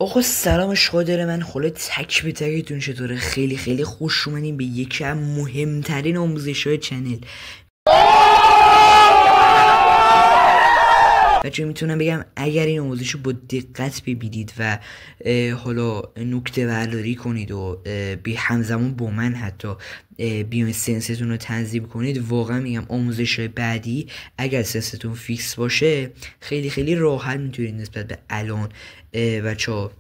آقا سلام دل من خاله تک به تکتون چطوره؟ خیلی خیلی خوش اومدین به یکی از مهمترین آموزش‌های چنل. بچه میتونم بگم اگر این آموزش رو با دقت ببینید و حالا نکته برداری کنید و بی همزمان با من حتی بیاین سنستون رو تنظیم کنید، واقعا میگم آموزش بعدی اگر سنستون فیکس باشه خیلی خیلی راحت میتونید نسبت به الان بچه ها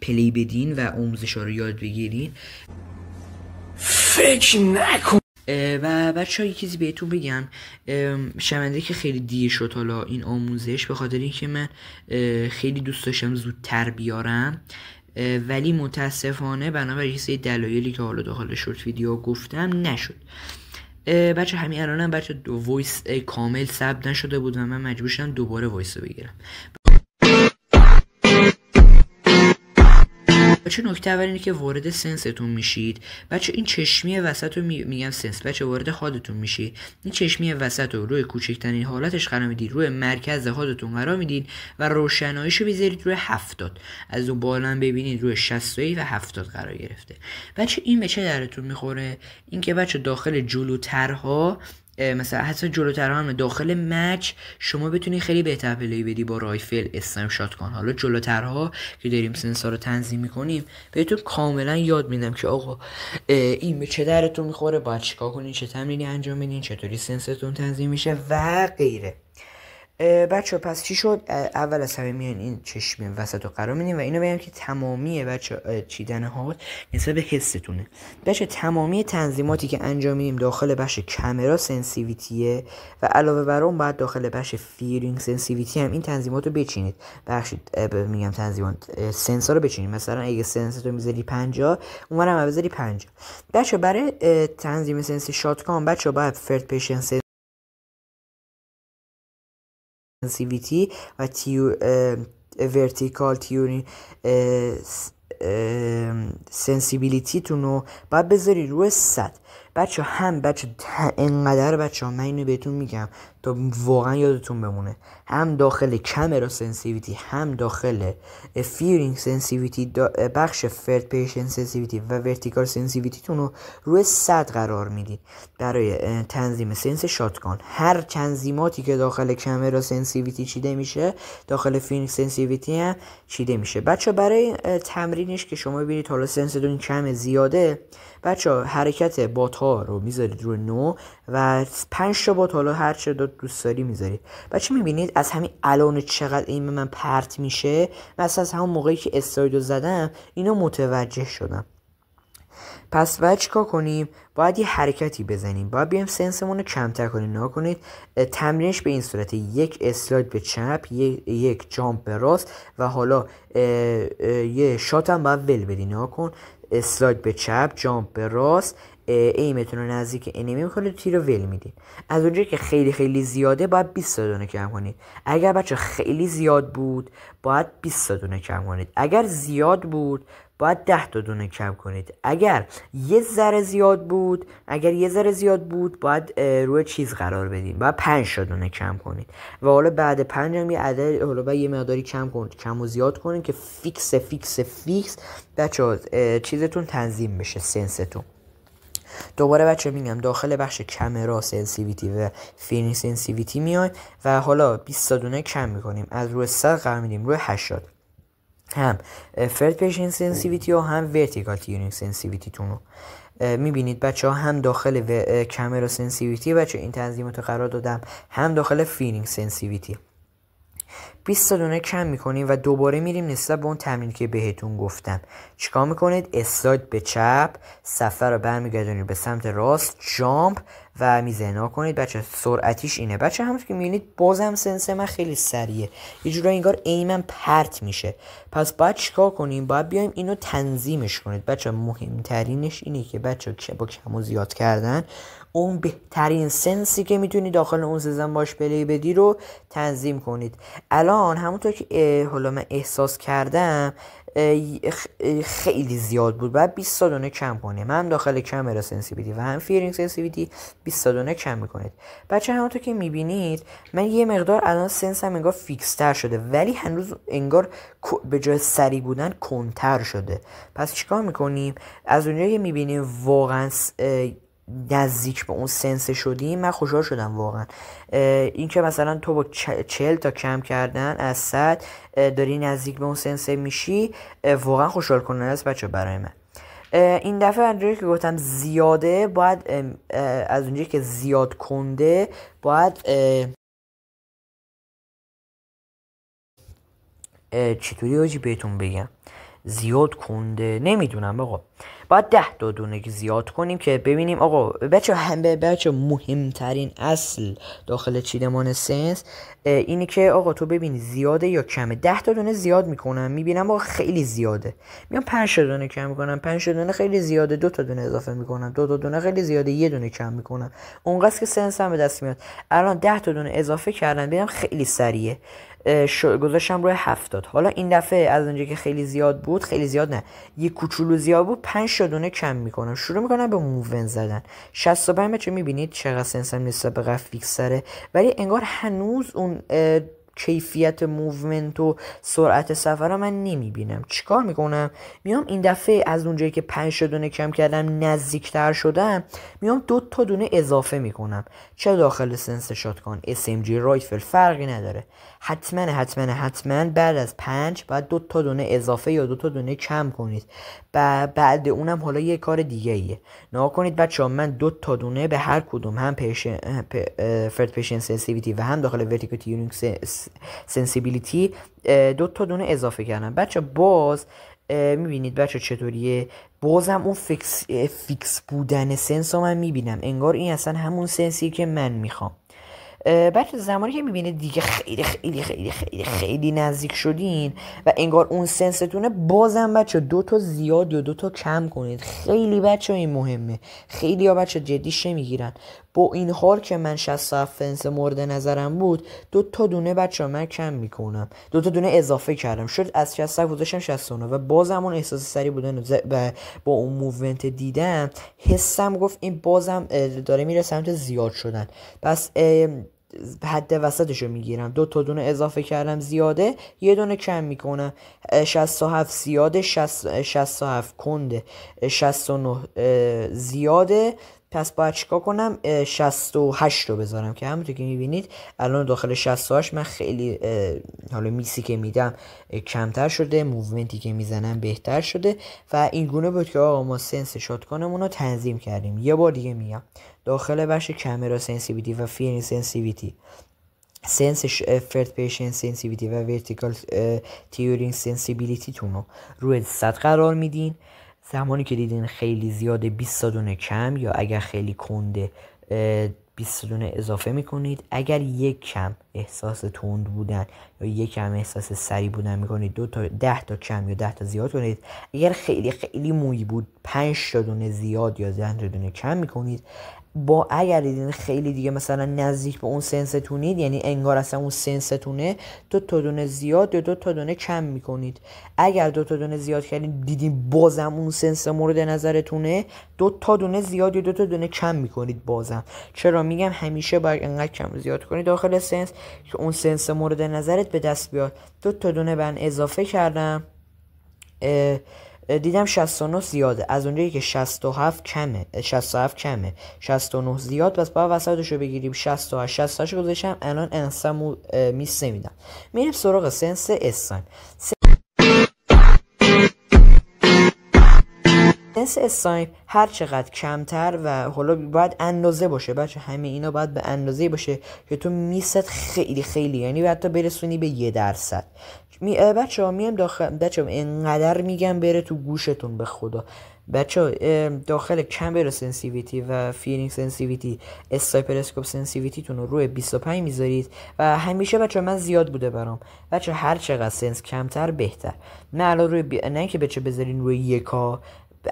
پلی بدین و آموزش ها رو یاد بگیرین. فکر نکن. و بچه ها یه چیزی بهتون بگم، شرمنده که خیلی دیر شد حالا این آموزش، به خاطر اینکه من خیلی دوست داشتم زودتر بیارم ولی متاسفانه بنابراین یه سری دلایلی که حالا داخل شورت ویدیو گفتم نشد. بچه همین الانم بچه وایس کامل ثبت نشده بود و من مجبور شدم دوباره وایس رو بگیرم. بچه نکته اول اینه که وارد سنستون میشید. بچه این چشمی وسط رو میگم سنس. بچه وارد خودتون میشید، این چشمی وسط رو روی کوچکترین حالتش قرار میدید، روی مرکز خودتون قرار میدید و روشناییشو بذارید روی 70. از اون بالا ببینید روی 60 و 70 قرار گرفته. بچه این به چه درتون میخوره؟ اینکه بچه داخل جلوترها، مثلا حتی جلوتر هم داخل مچ شما بتونی خیلی بهتر پلی بدی با رایفل اسنایپ شاتگان. حالا جلوترها که داریم سنسور رو تنظیم میکنیم بهتون کاملا یاد میدم که آقا این به چه درتون میخوره، باید چیکار کنین، چه تمرینی انجام بدین، چطوری سنستون تنظیم میشه و غیره. بچه پس چی شد؟ اول از همه میان این چشم وسط رو قرار میدیم و اینو بگم که تمامی بچه چیدن ها نسبت به حستونه. بچه تمامی تنظیماتی که انجام میدیم داخل بخش کامرا سنسیویتیه و علاوه بر اون باید داخل بخش فیرینگ سنسیویتی هم این تنظیمات رو بچینید. میگم تنظیمات سنسور رو بچینید. مثلا اگه سنسور رو میذاری 50 اونورم بذاری 50. بچه برای تنظیم سنس شاتگان بچه باید فرد پیشنس سنسیویتی و ورتیکال تیورینگ سنسیبیلیتی تون رو باید بذاری روی 100. بچه هم بچه انقدر بچه ها من اینو بهتون میگم تا واقعا یادتون بمونه، هم داخل کامرا سنسیویتی هم داخل فیرینگ سنسیویتی بخش فرد پیشن سنسیویتی و ورتیکال سنسیویتی تون رو روی 100 قرار میدید برای تنظیم سنس شاتگان. هر تنظیماتی که داخل کامرا سنسیویتی چیده میشه داخل فیرینگ سنسیویتی هم چیده میشه. بچه برای تمرینش که شما ببینید حالا سنستون کم زیاده، بچه حرکت بات ها رو میذارید روی 9 و 5 تا بات حالا هر چه دوست داری میذارید. بچه میبینید از همین الان چقدر این من پرت میشه. مثلا از همون موقعی که استرایدو زدم اینو متوجه شدم. پس باید چیکار کنیم؟ باید یه حرکتی بزنیم، باید بیایم سنسمون رو کمتر کنیم. نها کنید تمرینش به این صورته: یک اسلاید به چپ، یک جامپ به راست و حالا یه شات هم باید ول بدین. نها کن، اسلاید به چپ، جامپ به راست، ایمتون رو نزدیک انمی میکنید، تیر رو ول میدین. از اونجایی که خیلی خیلی زیاده باید 20 تا دونه کم کنید. اگر بچه خیلی زیاد بود باید 20 تا دونه کم کنید. اگر زیاد بود باید 10 تا دونه کم کنید. اگر یه ذره زیاد بود باید روی چیز قرار بدین، باید 5 تا دونه کم کنید. و حالا بعد 5 هم یه عدد حالا باید یه مقداری کم و زیاد کنید که فیکس بچه‌ها چیزتون تنظیم بشه، سنستون. دوباره بچه میگم داخل بخش کامرا سنسیویتی و فیرینگ سنسیویتی میایم و حالا 20 تا دونه کم میکنیم، از روی 100 قرار میدیم روی 80. هم فرد پیشن سنسیویتی و هم ورتیکال تیورینگ سنسیویتی تون رو میبینید. بچه ها هم داخل کامرا سنسیویتی بچه این تنظیمات رو قرار دادم، هم داخل فیرینگ سنسیویتی. 20 تا دونه کم میکنیم و دوباره میریم نسبت به اون تمرین که بهتون گفتم. چیکار میکنید؟ اسلاید به چپ، صفحه رو برمیگردونید به سمت راست، جامپ و میزنا کنید. بچه سرعتیش اینه. بچه همونطور که میبینید بازم سنس من خیلی سریعه، یه جورایی انگار ایمن پرت میشه. پس باید چیکار کنیم؟ باید بیایم اینو تنظیمش کنید. بچه مهمترینش اینه که بچه با کم و زیاد کردن اون بهترین سنسی که میتونی داخل اون سیزن باش پلی بدی رو تنظیم کنید. الان همونطور که حالا من احساس کردم خیلی زیاد بود. بعد 20 تا دونه کم کنیم، هم داخل کامرا سنسیتیویتی و هم فیرینگ سنسیتیویتی 20 تا دونه کم میکنید. بچه همونطور که میبینید من یه مقدار الان سنسم انگار فیکس تر شده، ولی هنوز انگار به جای سری بودن کنتر شده. پس چیکار میکنیم؟ از اونجایی که میبینیم واقعا نزدیک به اون سنس شدیم، من خوشحال شدم واقعا. این که مثلا تو با 40 تا کم کردن از 100 داری نزدیک به اون سنس میشی، واقعا خوشحال کننده است بچه برای من. این دفعه اونجایی که گفتم زیاده، باید از اونجایی که زیاد کنده باید چطوری آجی بهتون بگم، زیاد کنده نمیدونم آقا، باید 10 تا دونه زیاد کنیم که ببینیم آقا. بچه مهمترین اصل داخل چیدمان سنس اینه که آقا تو ببینی زیاده یا کمه. 10 تا دونه زیاد میکنم، میبینم آقا خیلی زیاده، میام 5 تا دونه کم میکنم، 5 تا دونه خیلی زیاده، 2 تا دونه اضافه میکنم، 2 تا دونه خیلی زیاده، 1 دونه کم میکنم، اونقدر که سنس هم به دست میاد. الان 10 تا دونه اضافه کردم، ببینم خیلی سریعه، گذاشتم روی 70. حالا این دفعه از اونجایی که خیلی زیاد بود، خیلی زیاد نه، یه کوچولو زیاد بود، 5 تا دونه کم میکنم، شروع میکنم به موون زدن. 65 بچه میبینید چقدر سنسم نسبت به قبل فیکس تره، ولی انگار هنوز اون کیفیت موومنت و سرعت سفر رو من نمیبینم. چیکار میکنم؟ میام این دفعه از اونجایی که 5 تا دونه کم کردم نزدیکتر شدم، میام 2 تا دونه اضافه میکنم. چه داخل سنس شاتگان، SMG، رایفل فرقی نداره، حتما بعد از 5 باید 2 تا دونه اضافه یا 2 تا دونه کم کنید. بعد اونم حالا یه کار دیگه ایه. نگاه کنید بچه ها، من 2 تا دونه به هر کدوم، هم فرد پیشن سنسیتیویتی و هم داخل ورتیکال تیونینگ سنسیبیلیتی 2 تا دونه اضافه کردم. بچه باز میبینید بچه چطوریه، بازم اون فیکس بودن سنس رو من میبینم، انگار این اصلا همون سنسی که من میخوام. بچه زمانی که میبینید دیگه خیلی خیلی خیلی خیلی خیلی نزدیک شدین و انگار اون سنستونه، بازم بچه 2 تا زیاد یا 2 تا کم کنید. خیلی بچه این مهمه، خیلی ها بچه جدیش نمیگیرن. با این حال که من 67 سنس مورد نظرم بود، 2 تا دونه بچه من کم میکنم، 2 تا دونه اضافه کردم، شد از 67 گذاشتم 69 و بازم اون احساس سری بودن و با اون موومنت دیدم، حسم گفت این بازم داره میره سمت زیاد شدن. پس حد وسطشو میگیرم، 2 تا دونه اضافه کردم زیاده، 1 دونه کم میکنم. 67 زیاده، 67 کنده، 69 زیاده. پس باید چیکار کنم؟ 68 رو بذارم که همونطور که میبینید الان داخل 68 من خیلی حالا میسی که میدم کمتر شده، موومنتی که میزنم بهتر شده و این گونه بود که آقا ما سنس شاتگانمون رو تنظیم کردیم. یه بار دیگه میگم، داخل بخش کامرا سنسیتیویتی و فیرینگ سنسیتیویتی، سنس فرد پیشن سنسیتیویتی و ورتیکال تیورینگ سنسیبیلیتی تون رو روی 100 قرار میدین. زمانی که دیدین خیلی زیاده 20 تا دونه کم، یا اگر خیلی کنده 20 تا دونه اضافه میکنید. اگر یک کم احساس تند بودن یا یک کم احساس سری بودن میکنید 10 تا کم یا 10 تا زیاد کنید. اگر خیلی خیلی مویی بود 5 تا دونه زیاد یا 10 تا دونه کم میکنید. با اگر دیدین خیلی دیگه مثلا نزدیک به اون سنستونید، یعنی انگار اصلا اون سنستونه، 2 تا دونه زیاد یا 2 تا دونه کم میکنید. اگر 2 تا دونه زیاد کردین دیدین بازم اون سنس مورد نظرتونه، 2 تا دونه زیاد یا 2 تا دونه کم میکنید بازم. چرا میگم همیشه باید انقدر کم زیاد کنید داخل سنس که اون سنس مورد نظرت به دست بیاد. 2 تا دونه من اضافه کردم، دیدم 69 زیاده، از اونجایی که 67 کمه 69 زیاد، پس باید وسطشو بگیریم. 68 گذاشتم، الان انسامو میس نمیدم. میریم سراغ سنس اساین. سنس اساین هر چقدر کمتر و حالا باید اندازه باشه بچه، همه اینا باید به اندازه باشه که تو میست خیلی خیلی، یعنی باید تا برسونی به 1%. بچه ها میام بچه ها اینقدر میگم بره تو گوشتون به خدا. بچه ها داخل کامرا سنسیتیویتی و فیلینگ سنسیتیویتی استایپر اسکوپ سنسیتیویتی تون رو روی 25 میذارید و همیشه بچه ها من زیاد بوده برام بچه هر چقدر سنس کمتر بهتر. نه الان روی نه که بچه بذارین روی 1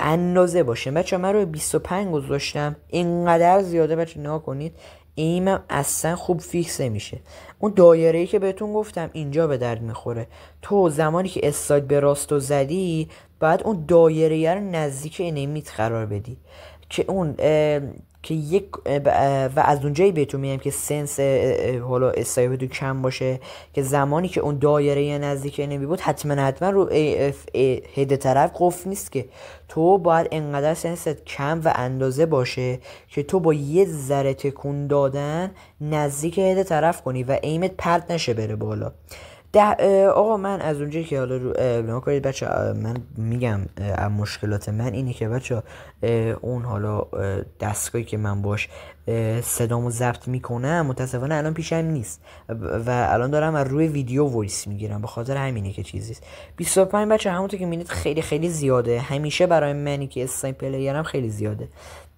اندازه باشه. بچه من روی 25 گذاشتم، اینقدر زیاده بچه نها کنید، ایمم اصلا خوب فیکس نمیشه. اون دایره‌ای که بهتون گفتم اینجا به درد میخوره. تو زمانی که اسلاید به راستو زدی بعد اون دایره رو نزدیک انیمیت قرار بدی که اون که یک و از اونجایی بهتون میگم که سنس حالا استایپ تو کم باشه که زمانی که اون دایره نزدیک انمی بود حتما رو هد طرف قفل نیست که تو باید انقدر سنست کم و اندازه باشه که تو با یه ذره تکون دادن نزدیک هد طرف کنی و ایمت پرت نشه بره بالا. آقا من از اونجایی که حالا رو کنید بچه من میگم مشکلات من اینه که بچه اون حالا دستگاهی که من باش صدامو ضبط میکنم متاسفانه الان پیشم نیست و الان دارم از روی ویدیو وایس میگیرم، به خاطر همینه که چیزیست. 25 بچه همونطور که میبینید خیلی خیلی زیاده، همیشه برای منی که اسنایپ پلیرم خیلی زیاده.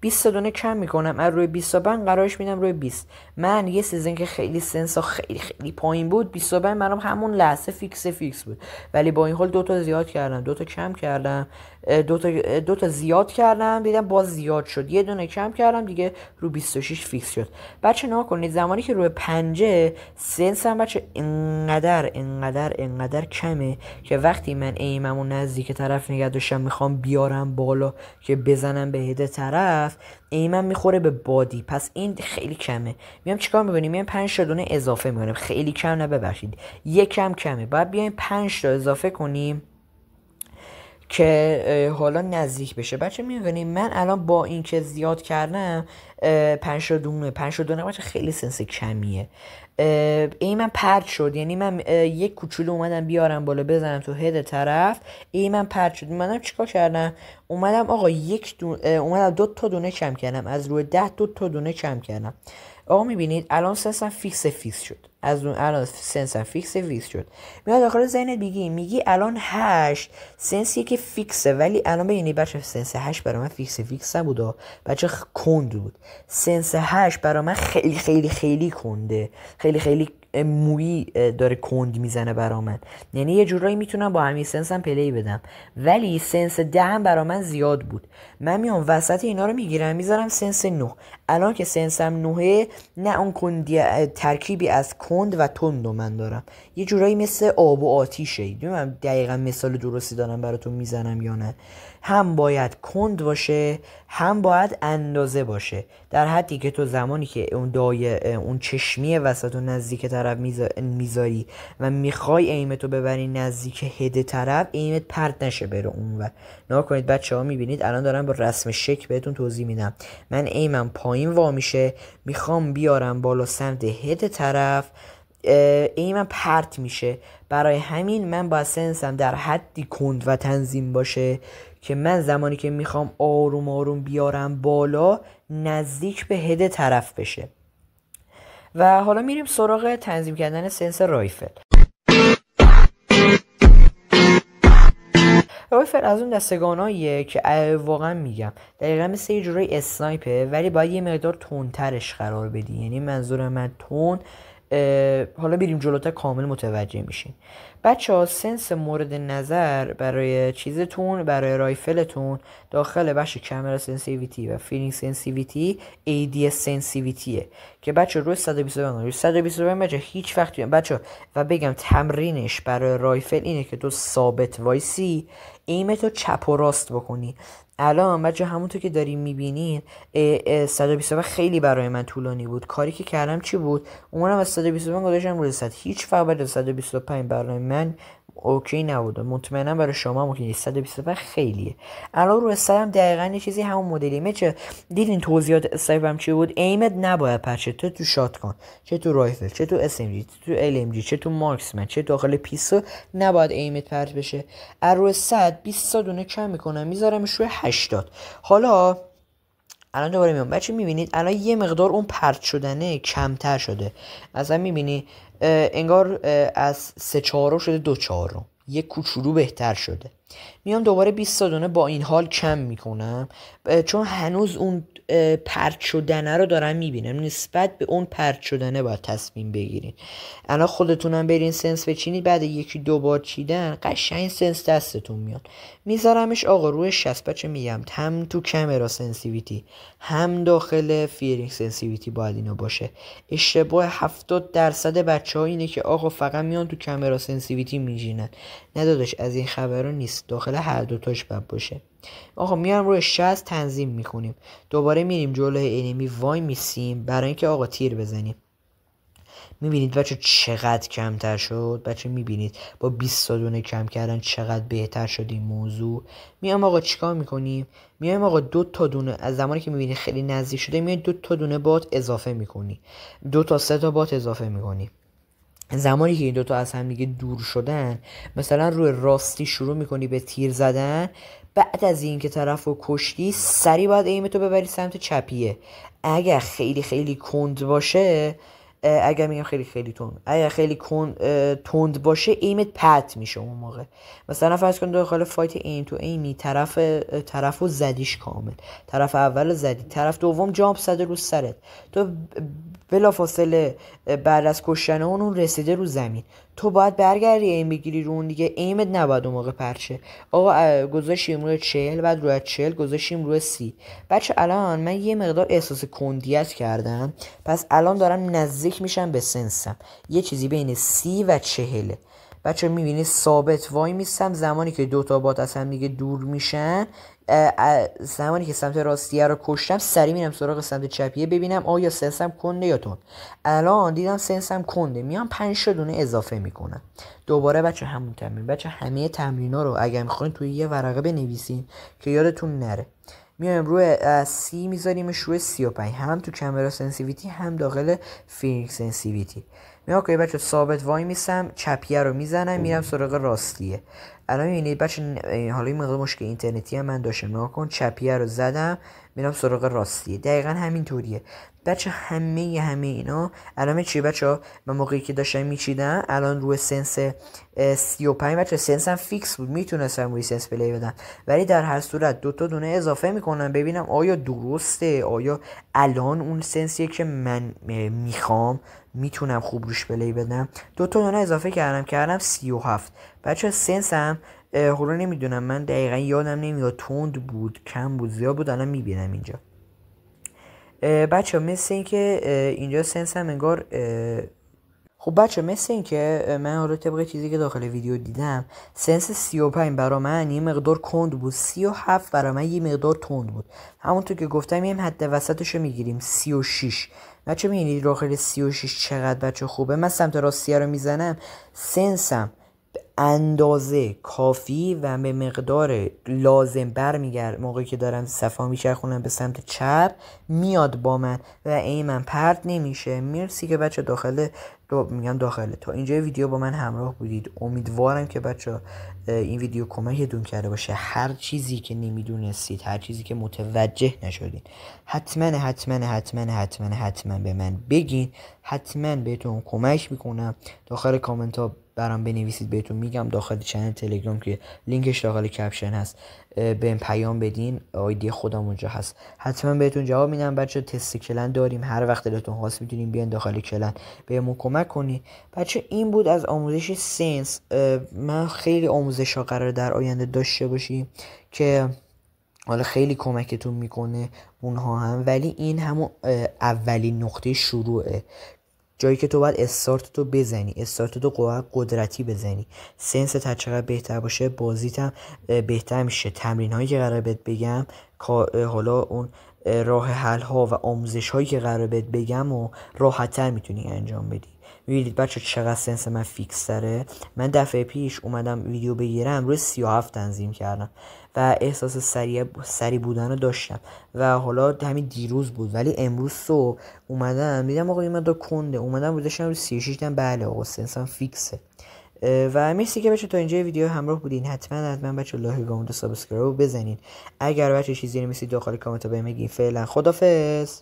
20 دونه کم میکنم از روی 25 قرارش میدم روی 20. من یه سیزن که خیلی سنسا خیلی خیلی پایین بود 25 برام همون لحظه فیکس بود، ولی با این حال دوتا زیاد کردم، دوتا کم کردم، دوتا زیاد کردم، دیدم باز زیاد شد، یه دونه کم کردم دیگه رو 26 فیکس شد. بچه نها کنید زمانی که روی 5 سنسم بچه انقدر کمه که وقتی من ایممو نزدیک طرف نگه داشتم میخوام بیارم بالا که بزنم به هد طرف، ایمم میخوره به بادی، پس این خیلی کمه. میام چیکار میکنیم؟ میام 5 تا دونه اضافه میکنیم، خیلی کم نه ببخشید، یکم کمه، باید بیایم 5 تا اضافه کنیم که حالا نزدیک بشه. بچه میبینیم من الان با این که زیاد کردم 5 تا دونه بچه خیلی سنس کمیه. این من پرت شد، یعنی من یک کوچولو اومدم بیارم بالا بزنم تو هد طرف، این من پرت شد. اومدم چیکار کردم؟ اومدم آقا اومدم 2 تا دونه کم کردم، از روی 10 2 تا دونه کم کردم. آقا میبینید الان سنسم فیکس شد، از اون الان سنسم فیکس شد. میاد داخل ذهنت میگی الان 8 سنسی که فیکسه، ولی الان ببینید بچه سنس 8 برای من فیکس نبود بچه، کند بود. سنس 8 برای من خیلی خیلی خیلی کنده، خیلی مویی داره کند میزنه برا من، یعنی یه جورایی میتونم با همین سنسم پلی بدم، ولی سنس 10 هم برا من زیاد بود. من میام وسط اینا رو میگیرم میذارم سنس 9. الان که سنسم 9 نه اون کندی ترکیبی از کند و تند من دارم، یه جورایی مثل آب و آتیشه. نمیدونم دقیقا مثال درستی دارم براتون میزنم یا نه. هم باید کند باشه هم باید اندازه باشه، در حدی که تو زمانی که اون چشمی وسط و نزدیک طرف میذاری و میخوای ایمتو ببری نزدیک هد طرف، ایمت پرت نشه بره اونور. نگاه کنید بچه ها، میبینید الان دارم با رسم شکل بهتون توضیح میدم. من ایمم پایین وا میشه، میخوام بیارم بالا سمت هد طرف، ایمم پرت میشه. برای همین من با سنسم در حدی کند و تنظیم باشه که من زمانی که میخوام آروم بیارم بالا نزدیک به هد طرف بشه. و حالا میریم سراغ تنظیم کردن سنس رایفل. رایفل از اون دستگاناییه که واقعا میگم دقیقا مثل یه جورای اسنایپه، ولی باید یه مقدار تندترش قرار بدی، یعنی منظور من تند. حالا بریم جلوتر کامل متوجه میشین. بچه ها سنس مورد نظر برای چیزتون، برای رایفلتون داخل بخش کامرا سنسیویتی و فیلینگ سنسیویتی ADS سنسیویتیه که بچه روی 125 بچه هیچ وقت بچه و بگم تمرینش برای رایفل اینه که تو ثابت وایسی، ایمتو چپ و راست بکنی. الان بچه همونطور که داریم میبینین 125 خیلی برای من طولانی بود. کاری که کردم چی بود؟ اومدم از 125 گذاشتم روی 100. هیچ فرق بین 125 برای من اوکی نبود، مطمئنم برای شما ممکنه 125 خیلیه. الان روی 100 هم دقیقاً یه چیزی همون مدلی چه دیدین توضیحات استایپم چی بود؟ ایمت نباید پرچه تو شاتگان، چه تو رایفل، چه تو SMG، چه تو LMG، چه تو مارکسمن، چه داخل پیستول نباید ایمت پرت بشه. از روی 100 20 دونه کم میکنم میذارمش روی 80. حالا الان دوباره میام بچه، میبینید الان یه مقدار اون پرت شدنه کمتر شده. مثلا میبینی انگار از 3/4 شده 2/4، یه کوچولو بهتر شده. میام دوباره 20 تا دونه با این حال کم میکنم، چون هنوز اون پرت شدنه رو دارم میبینم. نسبت به اون پرت شدنه باید تصمیم بگیرین. الان خودتونم برین سنس بچینید، بعد یکی دو بار چیدن قشنگ سنس دستتون میاد. میذارمش آقا روی 60. بچه میگم هم تو کامرا سنسیویتی هم داخل فیرینگ سنسیویتی باید اینو باشه. اشتباه 70% بچه ها اینه که آقا فقط میان تو کامرا سنسیویتی میشینن. نه داداش، از این خبرها نیست، داخل هر دوتاش باید باشه. آقا میام روی 60 تنظیم میکنیم، دوباره میریم جلوی انمی وای میسیم برای اینکه آقا تیر بزنیم. میبینید بچه چقدر کمتر شد؟ بچه میبینید با 20 تا دونه کم کردن چقدر بهتر شد این موضوع. میام آقا چیکار میکنیم؟ میایم آقا 2 تا دونه از زمانی که میبینید خیلی نزدیک شده، میاید 2 تا دونه بات اضافه میکنی، 2 تا 3 تا بات اضافه میکنی. زمانی که این دوتا از هم دیگه دور شدن، مثلا روی راستی شروع میکنی به تیر زدن. بعد از این که طرف رو کشتی، سریع باید ایمتو ببری سمت چپیه. اگر خیلی خیلی کند باشه، اگر میگم خیلی خیلی تند، اگر خیلی تند باشه ایمت پرت میشه اون موقع. مثلا فرض کن داخل فایت ایم تو ایمی طرفو زدیش کامل، طرف اول زدی، طرف دوم جامپ زده رو سرت، تو بلافاصله بعد از کشتن اون رسیده رو زمین، تو باید برگردی ایم بگیری رو اون دیگه. ایمت نباید اون موقع پرچه. آقا گذاشتیم روی 40، بعد روی 40 گذاشتیم روی 30. بچه الان من یه مقدار احساس کندیت کردم، پس الان دارم نزدیک میشم به سنسم، یه چیزی بین 30 و 40. بچه میبینی ثابت وای میستم، زمانی که دوتا بات از هم دیگه دور میشن، زمانی که سمت راستیه رو کشتم، سری میرم سراغ سمت چپیه ببینم آیا سنسم کنده یا تون. الان دیدم سنسم کنده، میام 5 دونه اضافه میکنم. دوباره بچه همون تمرین. بچه همه تمرینا رو اگر میخواین توی یه ورقه بنویسین که یادتون نره. میایم روی سی میذاریمش روی 35، هم تو کامرا سنسیویتی هم داخل فیرینگ سنسیویتی. میام که بچه ثابت وای میسم، چپیه رو میزنم، میرم سراغ راستیه. الان میبینید بچه حالا این مقدار مشکل اینترنتی هم من داشتم، نگاه کن، چپیه رو زدم میرم سراغ راستیه. دقیقا همین طوریه بچه. همه اینا الان چی بچه ها؟ من موقعی که داشتم میچیدم الان روی سنس 35 بچه سنسم فیکس بود، میتونستم روی سنس پلی بدم، ولی در هر صورت 2 تا دونه اضافه میکنم ببینم آیا درسته، آیا الان اون سنسیه که من میخوام میتونم خوب روش پلی بدم. 2 تا دونه اضافه کردم 37. بچه سنسم حالا نمیدونم، من دقیقا یادم نمیاد تند بود کم بود زیاد بود، الان میبینم اینجا. بچه مثل این که اینجا سنسم انگار خب بچه مثل این که من حالا طبق چیزی که داخل ویدیو دیدم، سنس 35 برا من یه مقدار کند بود، 37 برا من یه مقدار تند بود. همونطور که گفتم یه حد وسطشو میگیریم 36. بچه میبینید داخل 36 چقدر بچه خوبه. من سمت راستیه رو میزنم، سنسم اندازه کافی و به مقدار لازم برمیگرد. موقعی که دارم صفا میچرخونم به سمت چپ میاد با من و این من پرت نمیشه. مرسی که بچه داخله تا اینجا ویدیو با من همراه بودید. امیدوارم که بچه این ویدیو کمکتون کرده باشه. هر چیزی که نمیدونستید، هر چیزی که متوجه نشدید، حتما به من بگین، حتما بهتون کمک میکنم. داخل کامنت ها برام بنویسید، بهتون میگم. داخل چنل تلگرام که لینکش داخل کپشن هست بهم پیام بدین، آیدی خودم اونجا هست، حتما بهتون جواب میدم. بچه تست کلن داریم، هر وقت دلتون خواست میتونین بیان داخل کلن بهمون کمک کنی. بچه این بود از آموزش سنس. من خیلی آموزش ها قرار در آینده داشته باشیم که حالا خیلی کمکتون میکنه اونها هم، ولی این همون اولین نقطه شروعه، جایی که تو باید استارتتو بزنی، استارتتو قدرتی بزنی. سنس تا چقدر بهتر باشه بازیت هم بهتر میشه. تمرین هایی که قرار بهت بگم، حالا اون راه حل ها و آموزش هایی که قرار بهت بگم و راحت تر میتونی انجام بدی. میبینید بچه چقدر سنس من فیکس تره. من دفعه پیش اومدم ویدیو بگیرم روی 37 تنظیم کردم و احساس سری بودن رو داشتم و حالا همین دیروز بود، ولی امروز صبح اومدم دیدم آقا این مقدار کنده، اومدم بودشم روی 36 دیدم بله آقا سنسم فیکسه. و مرسی که بچه تا اینجا ویدیو همراه بودین. حتما بچه لایک و سابسکرایب بزنین. اگر بچه چیزی نمی‌رسید داخل کامنت ها بهم بگین. فعلا خدافظ.